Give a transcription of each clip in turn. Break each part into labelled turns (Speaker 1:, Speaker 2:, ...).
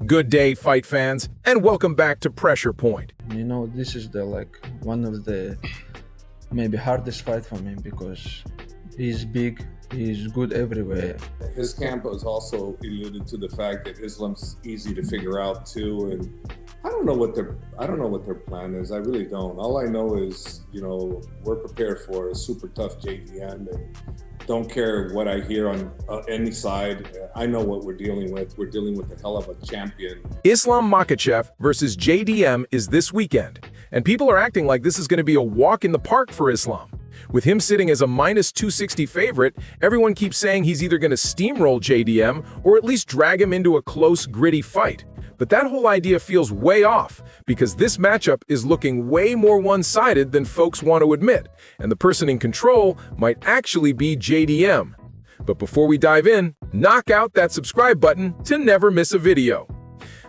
Speaker 1: Good day, fight fans, and welcome back to Pressure Point.
Speaker 2: This is one of the maybe hardest fight for me because he's big, he's good everywhere.
Speaker 3: His camp has also alluded to the fact that Islam's easy to figure out too, and I don't know what their plan is. I really don't. All I know is, we're prepared for a super tough JDM, and don't care what I hear on any side. I know what we're dealing with. We're dealing with a hell of a champion.
Speaker 1: Islam Makhachev versus JDM is this weekend, and people are acting like this is going to be a walk in the park for Islam. With him sitting as a minus 260 favorite, everyone keeps saying he's either going to steamroll JDM or at least drag him into a close, gritty fight. But that whole idea feels way off, because this matchup is looking way more one-sided than folks want to admit, and the person in control might actually be JDM. But before we dive in, knock out that subscribe button to never miss a video.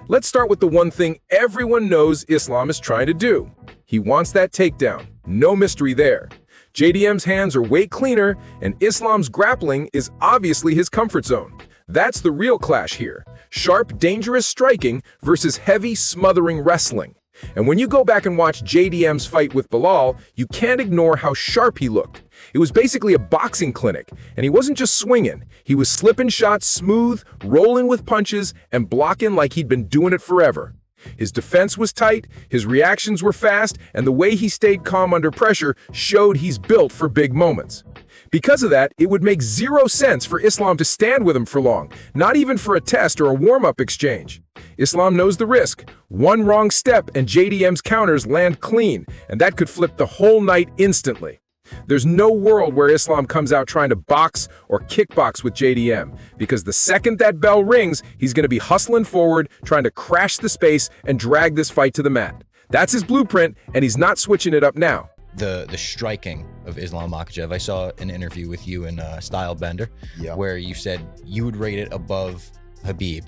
Speaker 1: Let's start with the one thing everyone knows Islam is trying to do. He wants that takedown. No mystery there. JDM's hands are way cleaner, and Islam's grappling is obviously his comfort zone. That's the real clash here. Sharp, dangerous striking versus heavy, smothering wrestling. And when you go back and watch JDM's fight with Bilal, you can't ignore how sharp he looked. It was basically a boxing clinic, and he wasn't just swinging. He was slipping shots smooth, rolling with punches, and blocking like he'd been doing it forever. His defense was tight, his reactions were fast, and the way he stayed calm under pressure showed he's built for big moments. Because of that, it would make zero sense for Islam to stand with him for long, not even for a test or a warm-up exchange. Islam knows the risk. One wrong step and JDM's counters land clean, and that could flip the whole night instantly. There's no world where Islam comes out trying to box or kickbox with JDM, because the second that bell rings, he's going to be hustling forward, trying to crash the space and drag this fight to the mat. That's his blueprint, and he's not switching it up now.
Speaker 4: The striking of Islam Makhachev. I saw an interview with you in Style Bender, where you said you would rate it above Habib.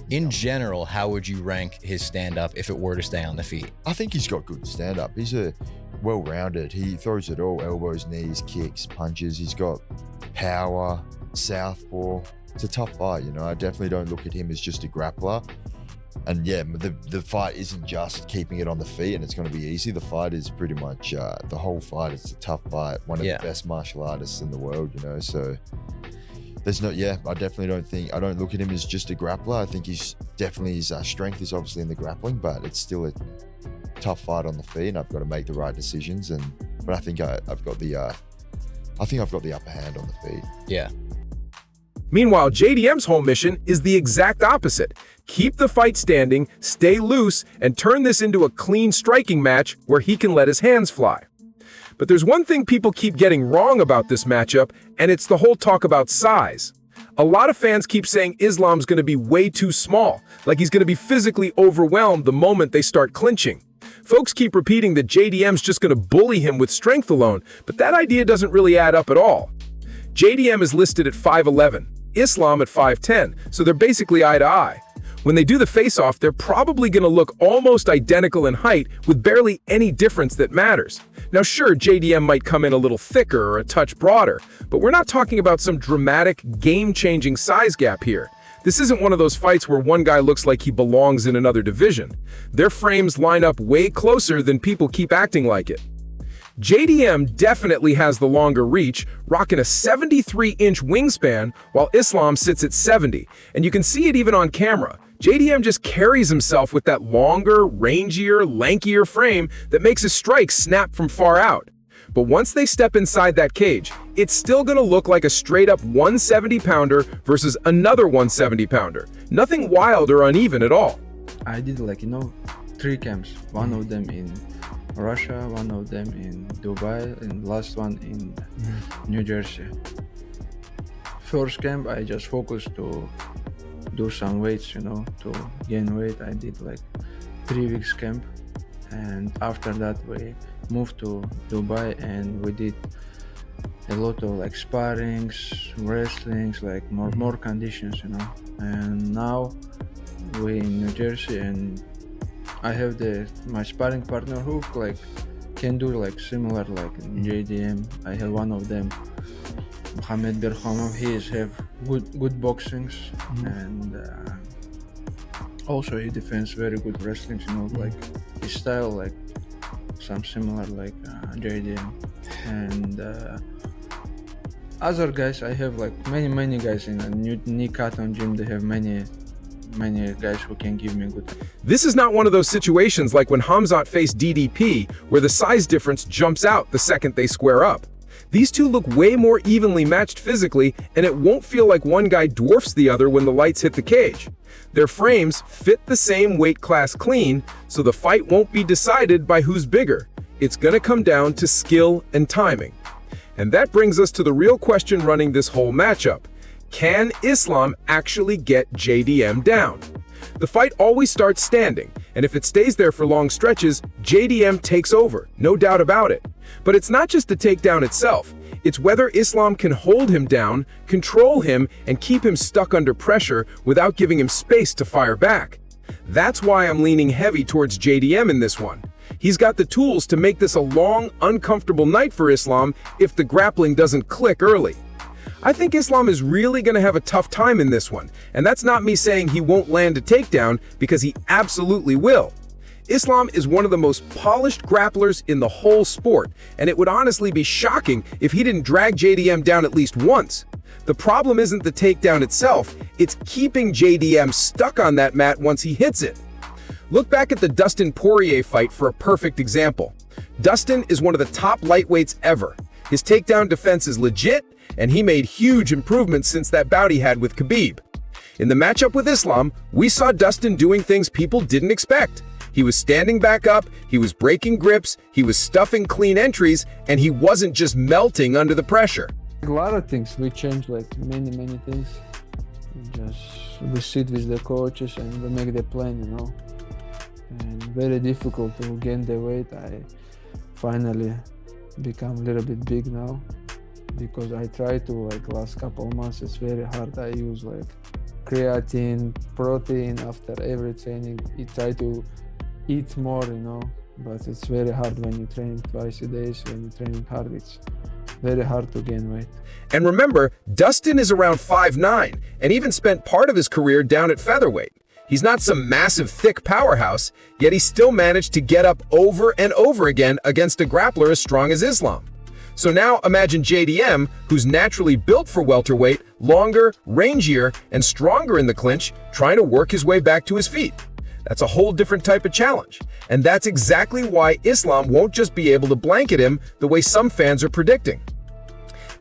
Speaker 4: In general, how would you rank his stand-up if it were to stay on the feet?
Speaker 5: I think he's got good stand-up. He's a well-rounded. He throws it all: elbows, knees, kicks, punches. He's got power, southpaw. It's a tough fight, I definitely don't look at him as just a grappler. And yeah, the fight isn't just keeping it on the feet and it's going to be easy. The fight is pretty much, the whole fight is a tough fight. One of the best martial artists in the world, so there's I definitely don't look at him as just a grappler. I think his strength is obviously in the grappling, but it's still a tough fight on the feet and I've got to make the right decisions. But I think I've got the upper hand on the feet.
Speaker 4: Yeah.
Speaker 1: Meanwhile, JDM's whole mission is the exact opposite. Keep the fight standing, stay loose, and turn this into a clean striking match where he can let his hands fly. But there's one thing people keep getting wrong about this matchup, and it's the whole talk about size. A lot of fans keep saying Islam's going to be way too small, like he's going to be physically overwhelmed the moment they start clinching. Folks keep repeating that JDM's just going to bully him with strength alone, but that idea doesn't really add up at all. JDM is listed at 5'11", Islam at 5'10", so they're basically eye to eye. When they do the face-off, they're probably going to look almost identical in height with barely any difference that matters. Now sure, JDM might come in a little thicker or a touch broader, but we're not talking about some dramatic, game-changing size gap here. This isn't one of those fights where one guy looks like he belongs in another division. Their frames line up way closer than people keep acting like it. JDM definitely has the longer reach, rocking a 73-inch wingspan, while Islam sits at 70, and you can see it even on camera. JDM just carries himself with that longer, rangier, lankier frame that makes his strikes snap from far out. But once they step inside that cage, it's still gonna look like a straight-up 170-pounder versus another 170-pounder. Nothing wild or uneven at all.
Speaker 2: I did 3 camps, one of them in Russia, one of them in Dubai, and last one in New Jersey. First camp, I just focused to do some weights, to gain weight. I did 3 weeks camp, and after that we moved to Dubai and we did a lot of sparrings, wrestlings, more conditions, And now we in New Jersey, and I have my sparring partner who can do similar JDM. I have one of them, Mohamed Berhamov. He have good boxings, and Also, he defends very good wrestling. Like his style, like some similar like JDM. And other guys, I have like many guys in a new Cotton gym. They have many guys who can give me good.
Speaker 1: This is not one of those situations like when Hamzat faced DDP, where the size difference jumps out the second they square up. These two look way more evenly matched physically, and it won't feel like one guy dwarfs the other when the lights hit the cage. Their frames fit the same weight class clean, so the fight won't be decided by who's bigger. It's gonna come down to skill and timing. And that brings us to the real question running this whole matchup. Can Islam actually get JDM down? The fight always starts standing, and if it stays there for long stretches, JDM takes over, no doubt about it. But it's not just the takedown itself, it's whether Islam can hold him down, control him, and keep him stuck under pressure without giving him space to fire back. That's why I'm leaning heavy towards JDM in this one. He's got the tools to make this a long, uncomfortable night for Islam if the grappling doesn't click early. I think Islam is really going to have a tough time in this one, and that's not me saying he won't land a takedown, because he absolutely will. Islam is one of the most polished grapplers in the whole sport, and it would honestly be shocking if he didn't drag JDM down at least once. The problem isn't the takedown itself, it's keeping JDM stuck on that mat once he hits it. Look back at the Dustin Poirier fight for a perfect example. Dustin is one of the top lightweights ever. His takedown defense is legit, and he made huge improvements since that bout he had with Khabib. In the matchup with Islam, we saw Dustin doing things people didn't expect. He was standing back up, he was breaking grips, he was stuffing clean entries, and he wasn't just melting under the pressure.
Speaker 2: A lot of things we changed, like many things. We sit with the coaches and we make the plan, And very difficult to gain the weight. I finally become a little bit big now, because I try to, like last couple months, it's very hard. I use like creatine, protein after every training. I try to eat more, but it's very hard when you train twice a day. When you train hard, it's very hard to gain weight.
Speaker 1: And remember, Dustin is around 5'9", and even spent part of his career down at featherweight. He's not some massive, thick powerhouse, yet he still managed to get up over and over again against a grappler as strong as Islam. So now imagine JDM, who's naturally built for welterweight, longer, rangier, and stronger in the clinch, trying to work his way back to his feet. That's a whole different type of challenge. And that's exactly why Islam won't just be able to blanket him the way some fans are predicting.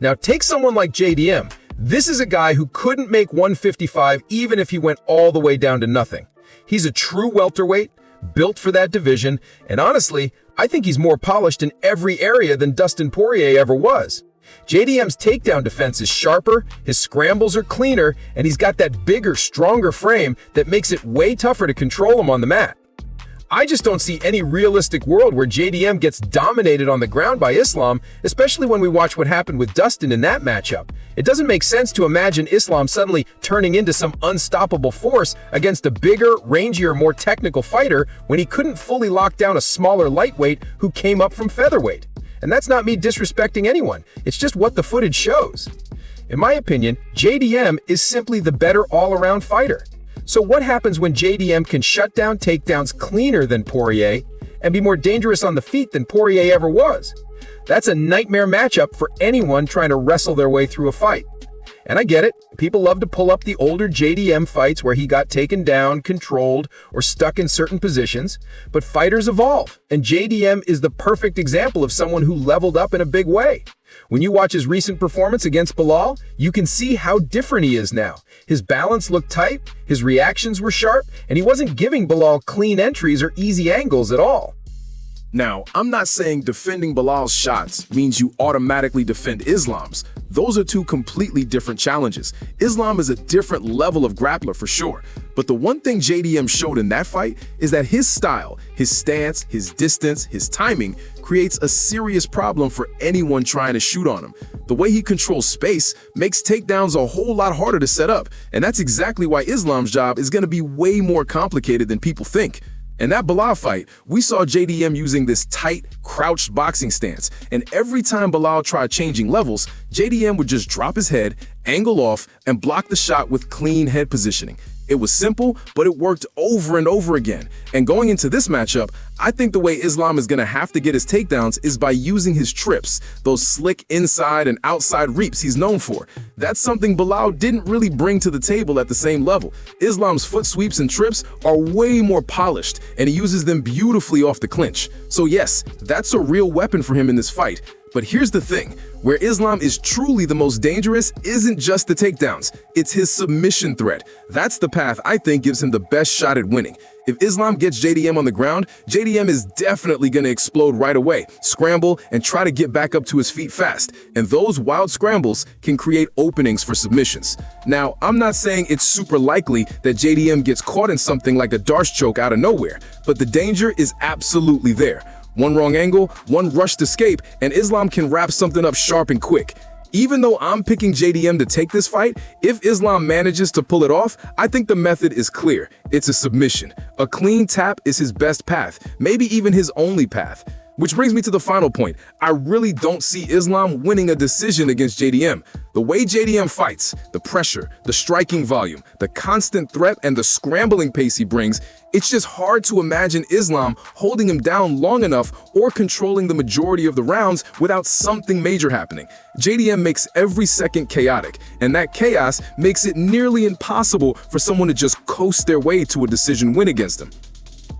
Speaker 1: Now take someone like JDM. This is a guy who couldn't make 155 even if he went all the way down to nothing. He's a true welterweight, built for that division, and honestly, I think he's more polished in every area than Dustin Poirier ever was. JDM's takedown defense is sharper, his scrambles are cleaner, and he's got that bigger, stronger frame that makes it way tougher to control him on the mat. I just don't see any realistic world where JDM gets dominated on the ground by Islam, especially when we watch what happened with Dustin in that matchup. It doesn't make sense to imagine Islam suddenly turning into some unstoppable force against a bigger, rangier, more technical fighter when he couldn't fully lock down a smaller lightweight who came up from featherweight. And that's not me disrespecting anyone, it's just what the footage shows. In my opinion, JDM is simply the better all-around fighter. So what happens when JDM can shut down takedowns cleaner than Poirier and be more dangerous on the feet than Poirier ever was? That's a nightmare matchup for anyone trying to wrestle their way through a fight. And I get it, people love to pull up the older JDM fights where he got taken down, controlled, or stuck in certain positions, but fighters evolve, and JDM is the perfect example of someone who leveled up in a big way. When you watch his recent performance against Belal, you can see how different he is now. His balance looked tight, his reactions were sharp, and he wasn't giving Belal clean entries or easy angles at all. Now, I'm not saying defending Belal's shots means you automatically defend Islam's. Those are two completely different challenges. Islam is a different level of grappler for sure. But the one thing JDM showed in that fight is that his style, his stance, his distance, his timing creates a serious problem for anyone trying to shoot on him. The way he controls space makes takedowns a whole lot harder to set up. And that's exactly why Islam's job is going to be way more complicated than people think. In that Belal fight, we saw JDM using this tight, crouched boxing stance, and every time Belal tried changing levels, JDM would just drop his head, angle off, and block the shot with clean head positioning. It was simple, but it worked over and over again. And going into this matchup, I think the way Islam is going to have to get his takedowns is by using his trips, those slick inside and outside reaps he's known for. That's something Bilal didn't really bring to the table at the same level. Islam's foot sweeps and trips are way more polished, and he uses them beautifully off the clinch. So yes, that's a real weapon for him in this fight. But here's the thing, where Islam is truly the most dangerous isn't just the takedowns, it's his submission threat. That's the path I think gives him the best shot at winning. If Islam gets JDM on the ground, JDM is definitely going to explode right away, scramble, and try to get back up to his feet fast. And those wild scrambles can create openings for submissions. Now, I'm not saying it's super likely that JDM gets caught in something like a Darce choke out of nowhere, but the danger is absolutely there. One wrong angle, one rushed escape, and Islam can wrap something up sharp and quick. Even though I'm picking JDM to take this fight, if Islam manages to pull it off, I think the method is clear. It's a submission. A clean tap is his best path, maybe even his only path. Which brings me to the final point. I really don't see Islam winning a decision against JDM. The way JDM fights, the pressure, the striking volume, the constant threat, and the scrambling pace he brings, it's just hard to imagine Islam holding him down long enough or controlling the majority of the rounds without something major happening. JDM makes every second chaotic, and that chaos makes it nearly impossible for someone to just coast their way to a decision win against him.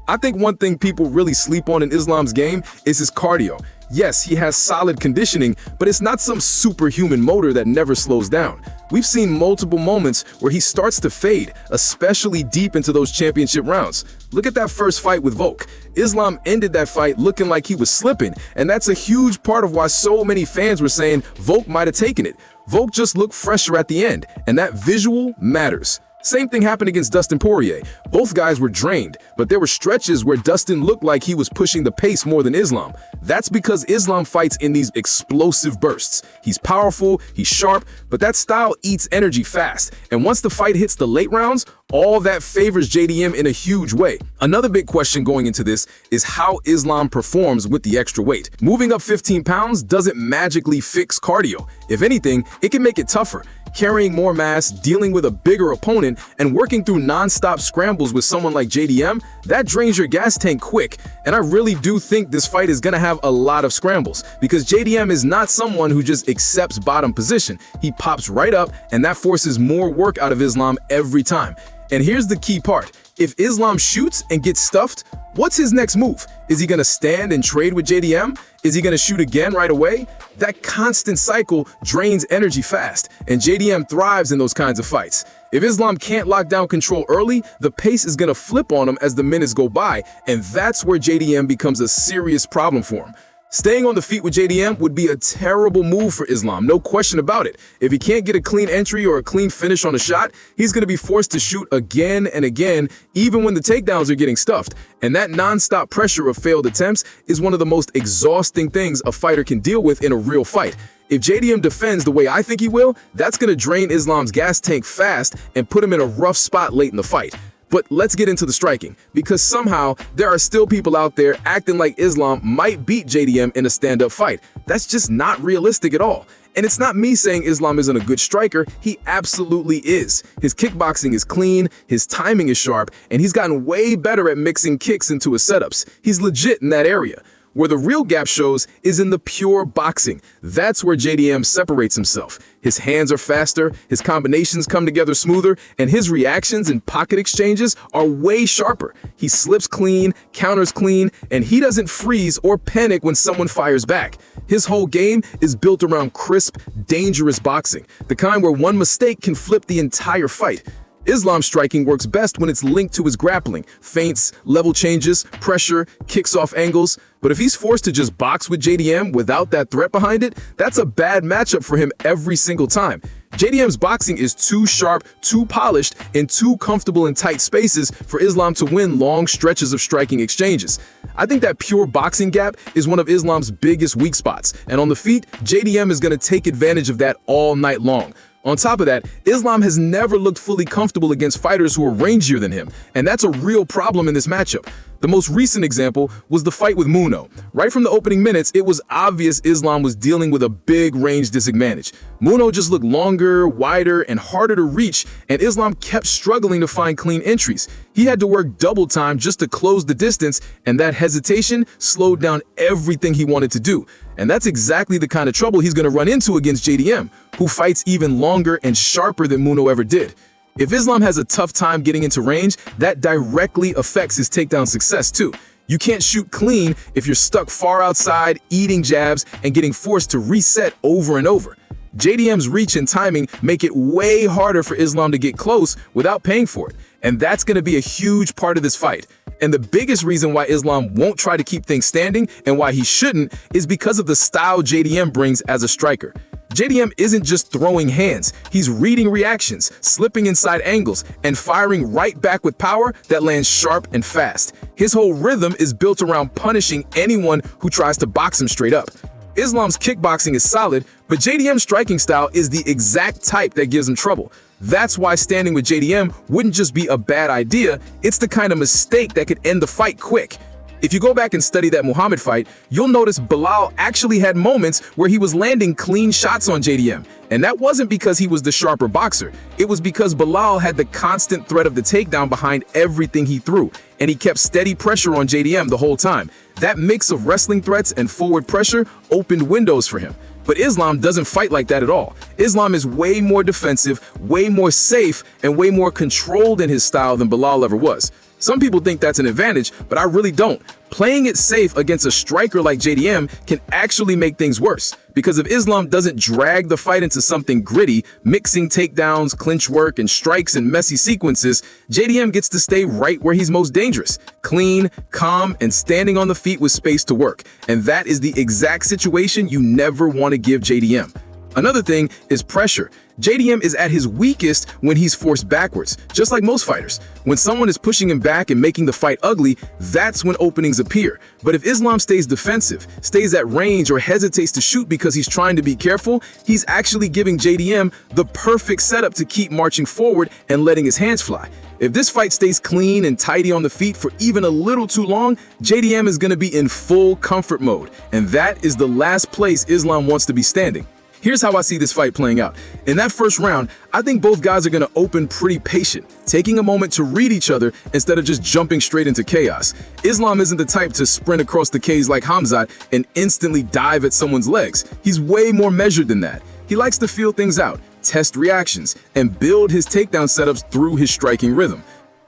Speaker 1: I think one thing people really sleep on in Islam's game is his cardio. Yes, he has solid conditioning, but it's not some superhuman motor that never slows down. We've seen multiple moments where he starts to fade, especially deep into those championship rounds. Look at that first fight with Volk. Islam ended that fight looking like he was slipping, and that's a huge part of why so many fans were saying Volk might have taken it. Volk just looked fresher at the end, and that visual matters. Same thing happened against Dustin Poirier. Both guys were drained, but there were stretches where Dustin looked like he was pushing the pace more than Islam. That's because Islam fights in these explosive bursts. He's powerful, he's sharp, but that style eats energy fast. And once the fight hits the late rounds, all that favors JDM in a huge way. Another big question going into this is how Islam performs with the extra weight. Moving up 15 pounds doesn't magically fix cardio. If anything, it can make it tougher. Carrying more mass, dealing with a bigger opponent, and working through non-stop scrambles with someone like JDM, that drains your gas tank quick. And I really do think this fight is gonna have a lot of scrambles, because JDM is not someone who just accepts bottom position. He pops right up, and that forces more work out of Islam every time. And here's the key part. If Islam shoots and gets stuffed, what's his next move? Is he gonna stand and trade with JDM? Is he gonna shoot again right away? That constant cycle drains energy fast, and JDM thrives in those kinds of fights. If Islam can't lock down control early, the pace is gonna flip on him as the minutes go by, and that's where JDM becomes a serious problem for him. Staying on the feet with JDM would be a terrible move for Islam, no question about it. If he can't get a clean entry or a clean finish on a shot, he's going to be forced to shoot again and again, even when the takedowns are getting stuffed. And that non-stop pressure of failed attempts is one of the most exhausting things a fighter can deal with in a real fight. If JDM defends the way I think he will, that's going to drain Islam's gas tank fast and put him in a rough spot late in the fight. But let's get into the striking, because somehow there are still people out there acting like Islam might beat JDM in a stand-up fight. That's just not realistic at all. And it's not me saying Islam isn't a good striker, he absolutely is. His kickboxing is clean, his timing is sharp, and he's gotten way better at mixing kicks into his setups. He's legit in that area. Where the real gap shows is in the pure boxing. That's where JDM separates himself. His hands are faster, his combinations come together smoother, and his reactions and pocket exchanges are way sharper. He slips clean, counters clean, and he doesn't freeze or panic when someone fires back. His whole game is built around crisp, dangerous boxing, the kind where one mistake can flip the entire fight. Islam's striking works best when it's linked to his grappling, feints, level changes, pressure, kicks off angles. But if he's forced to just box with JDM without that threat behind it, that's a bad matchup for him every single time. JDM's boxing is too sharp, too polished, and too comfortable in tight spaces for Islam to win long stretches of striking exchanges. I think that pure boxing gap is one of Islam's biggest weak spots, and on the feet, JDM is going to take advantage of that all night long. On top of that, Islam has never looked fully comfortable against fighters who are rangier than him, and that's a real problem in this matchup. The most recent example was the fight with Muno. Right from the opening minutes, it was obvious Islam was dealing with a big range disadvantage. Muno just looked longer, wider, and harder to reach, and Islam kept struggling to find clean entries. He had to work double time just to close the distance, and that hesitation slowed down everything he wanted to do. And that's exactly the kind of trouble he's going to run into against JDM, who fights even longer and sharper than Muno ever did. If Islam has a tough time getting into range, that directly affects his takedown success too. You can't shoot clean if you're stuck far outside, eating jabs, and getting forced to reset over and over. JDM's reach and timing make it way harder for Islam to get close without paying for it, and that's going to be a huge part of this fight. And the biggest reason why Islam won't try to keep things standing and why he shouldn't is because of the style JDM brings as a striker. JDM isn't just throwing hands, he's reading reactions, slipping inside angles, and firing right back with power that lands sharp and fast. His whole rhythm is built around punishing anyone who tries to box him straight up. Islam's kickboxing is solid, but JDM's striking style is the exact type that gives him trouble. That's why standing with JDM wouldn't just be a bad idea, it's the kind of mistake that could end the fight quick. If you go back and study that Muhammad fight, you'll notice Bilal actually had moments where he was landing clean shots on JDM. And that wasn't because he was the sharper boxer. It was because Bilal had the constant threat of the takedown behind everything he threw, and he kept steady pressure on JDM the whole time. That mix of wrestling threats and forward pressure opened windows for him. But Islam doesn't fight like that at all. Islam is way more defensive, way more safe, and way more controlled in his style than Bilal ever was. Some people think that's an advantage, but I really don't. Playing it safe against a striker like JDM can actually make things worse, because if Islam doesn't drag the fight into something gritty, mixing takedowns, clinch work, and strikes in messy sequences, JDM gets to stay right where he's most dangerous, clean, calm, and standing on the feet with space to work. And that is the exact situation you never want to give JDM. Another thing is pressure. JDM is at his weakest when he's forced backwards, just like most fighters. When someone is pushing him back and making the fight ugly, that's when openings appear. But if Islam stays defensive, stays at range, or hesitates to shoot because he's trying to be careful, he's actually giving JDM the perfect setup to keep marching forward and letting his hands fly. If this fight stays clean and tidy on the feet for even a little too long, JDM is going to be in full comfort mode, and that is the last place Islam wants to be standing. Here's how I see this fight playing out. In that first round, I think both guys are going to open pretty patient, taking a moment to read each other instead of just jumping straight into chaos. Islam isn't the type to sprint across the cage like Hamzat and instantly dive at someone's legs. He's way more measured than that. He likes to feel things out, test reactions, and build his takedown setups through his striking rhythm.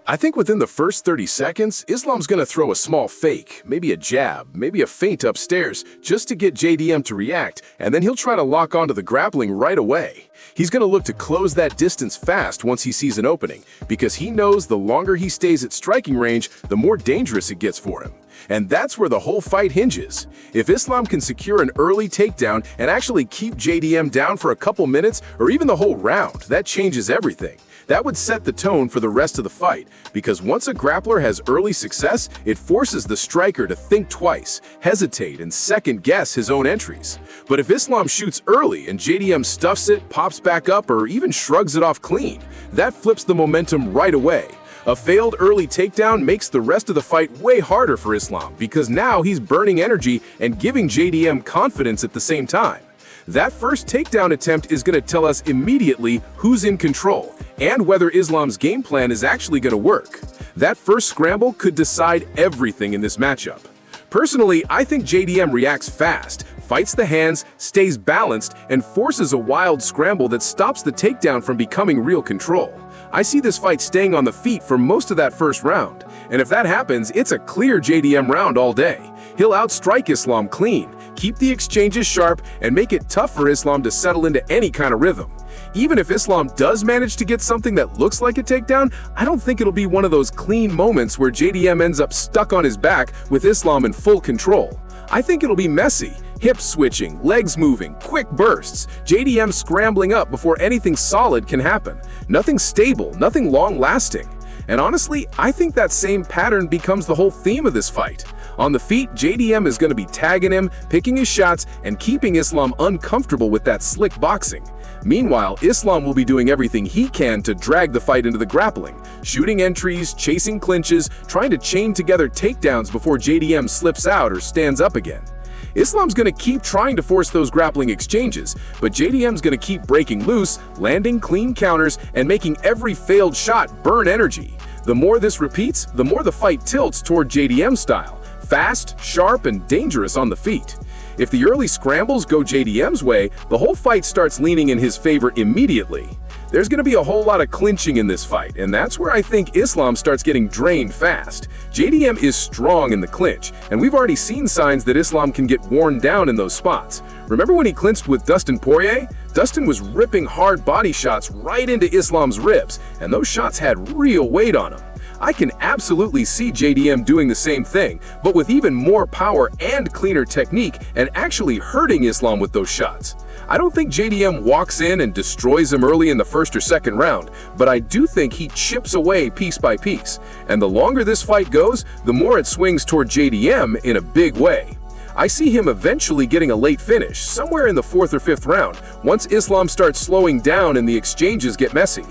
Speaker 1: I think within the first 30 seconds, Islam's going to throw a small fake, maybe a jab, maybe a feint upstairs, just to get JDM to react, and then he'll try to lock onto the grappling right away. He's going to look to close that distance fast once he sees an opening, because he knows the longer he stays at striking range, the more dangerous it gets for him. And that's where the whole fight hinges. If Islam can secure an early takedown and actually keep JDM down for a couple minutes or even the whole round, that changes everything. That would set the tone for the rest of the fight, because once a grappler has early success, it forces the striker to think twice, hesitate, and second-guess his own entries. But if Islam shoots early and JDM stuffs it, pops back up, or even shrugs it off clean, that flips the momentum right away. A failed early takedown makes the rest of the fight way harder for Islam, because now he's burning energy and giving JDM confidence at the same time. That first takedown attempt is going to tell us immediately who's in control and whether Islam's game plan is actually going to work. That first scramble could decide everything in this matchup. Personally, I think JDM reacts fast, fights the hands, stays balanced, and forces a wild scramble that stops the takedown from becoming real control. I see this fight staying on the feet for most of that first round, and if that happens, it's a clear JDM round all day. He'll outstrike Islam clean, keep the exchanges sharp, and make it tough for Islam to settle into any kind of rhythm. Even if Islam does manage to get something that looks like a takedown, I don't think it'll be one of those clean moments where JDM ends up stuck on his back with Islam in full control. I think it'll be messy, hips switching, legs moving, quick bursts, JDM scrambling up before anything solid can happen. Nothing stable, nothing long-lasting. And honestly, I think that same pattern becomes the whole theme of this fight. On the feet, JDM is going to be tagging him, picking his shots, and keeping Islam uncomfortable with that slick boxing. Meanwhile, Islam will be doing everything he can to drag the fight into the grappling, shooting entries, chasing clinches, trying to chain together takedowns before JDM slips out or stands up again. Islam's going to keep trying to force those grappling exchanges, but JDM's going to keep breaking loose, landing clean counters, and making every failed shot burn energy. The more this repeats, the more the fight tilts toward JDM style, fast, sharp, and dangerous on the feet. If the early scrambles go JDM's way, the whole fight starts leaning in his favor immediately. There's going to be a whole lot of clinching in this fight, and that's where I think Islam starts getting drained fast. JDM is strong in the clinch, and we've already seen signs that Islam can get worn down in those spots. Remember when he clinched with Dustin Poirier? Dustin was ripping hard body shots right into Islam's ribs, and those shots had real weight on him. I can absolutely see JDM doing the same thing, but with even more power and cleaner technique and actually hurting Islam with those shots. I don't think JDM walks in and destroys him early in the first or second round, but I do think he chips away piece by piece. And the longer this fight goes, the more it swings toward JDM in a big way. I see him eventually getting a late finish, somewhere in the 4th or 5th round, once Islam starts slowing down and the exchanges get messy.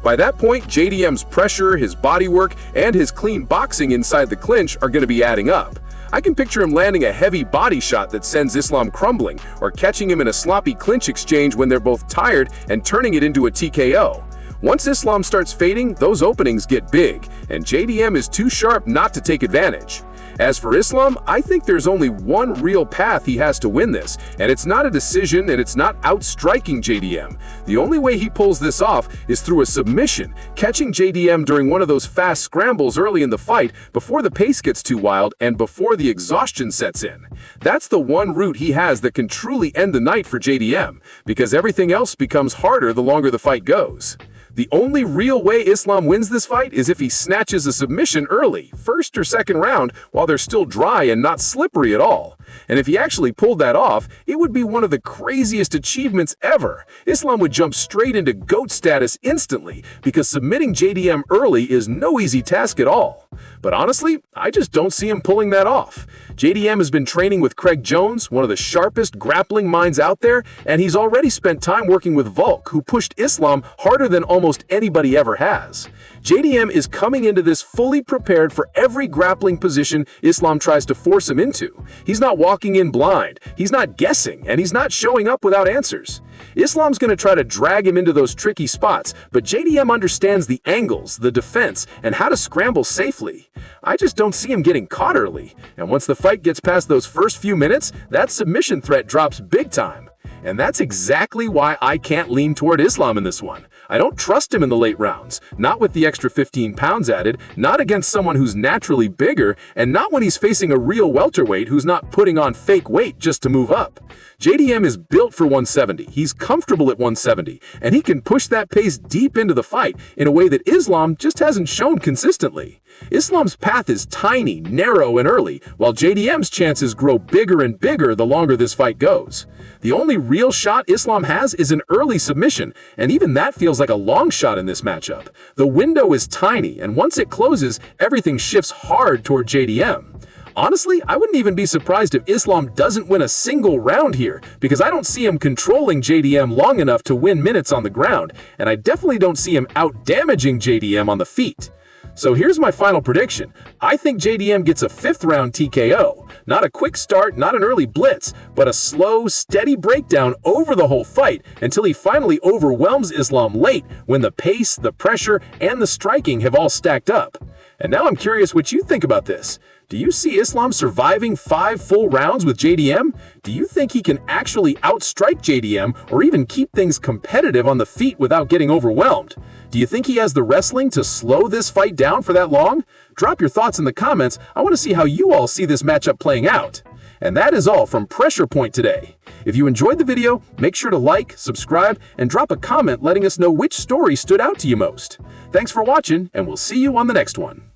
Speaker 1: By that point, JDM's pressure, his body work, and his clean boxing inside the clinch are going to be adding up. I can picture him landing a heavy body shot that sends Islam crumbling, or catching him in a sloppy clinch exchange when they're both tired and turning it into a TKO. Once Islam starts fading, those openings get big, and JDM is too sharp not to take advantage. As for Islam, I think there's only one real path he has to win this, and it's not a decision and it's not outstriking JDM. The only way he pulls this off is through a submission, catching JDM during one of those fast scrambles early in the fight before the pace gets too wild and before the exhaustion sets in. That's the one route he has that can truly end the night for JDM, because everything else becomes harder the longer the fight goes. The only real way Islam wins this fight is if he snatches a submission early, first or second round, while they're still dry and not slippery at all. And if he actually pulled that off, it would be one of the craziest achievements ever. Islam would jump straight into GOAT status instantly, because submitting JDM early is no easy task at all. But honestly, I just don't see him pulling that off. JDM has been training with Craig Jones, one of the sharpest grappling minds out there, and he's already spent time working with Volk, who pushed Islam harder than almost anybody ever has. JDM is coming into this fully prepared for every grappling position Islam tries to force him into. He's not walking in blind, he's not guessing, and he's not showing up without answers. Islam's going to try to drag him into those tricky spots, but JDM understands the angles, the defense, and how to scramble safely. I just don't see him getting caught early, and once the fight gets past those first few minutes, that submission threat drops big time. And that's exactly why I can't lean toward Islam in this one. I don't trust him in the late rounds, not with the extra 15 pounds added, not against someone who's naturally bigger, and not when he's facing a real welterweight who's not putting on fake weight just to move up. JDM is built for 170, he's comfortable at 170, and he can push that pace deep into the fight in a way that Islam just hasn't shown consistently. Islam's path is tiny, narrow, and early, while JDM's chances grow bigger and bigger the longer this fight goes. The only real shot Islam has is an early submission, and even that feels like a long shot in this matchup. The window is tiny, and once it closes, everything shifts hard toward JDM. Honestly, I wouldn't even be surprised if Islam doesn't win a single round here, because I don't see him controlling JDM long enough to win minutes on the ground, and I definitely don't see him out-damaging JDM on the feet. So here's my final prediction. I think JDM gets a 5th round TKO. Not a quick start, not an early blitz, but a slow, steady breakdown over the whole fight until he finally overwhelms Islam late when the pace, the pressure, and the striking have all stacked up. And now I'm curious what you think about this. Do you see Islam surviving 5 full rounds with JDM? Do you think he can actually outstrike JDM or even keep things competitive on the feet without getting overwhelmed? Do you think he has the wrestling to slow this fight down for that long? Drop your thoughts in the comments. I want to see how you all see this matchup playing out. And that is all from Pressure Point today. If you enjoyed the video, make sure to like, subscribe, and drop a comment letting us know which story stood out to you most. Thanks for watching, and we'll see you on the next one.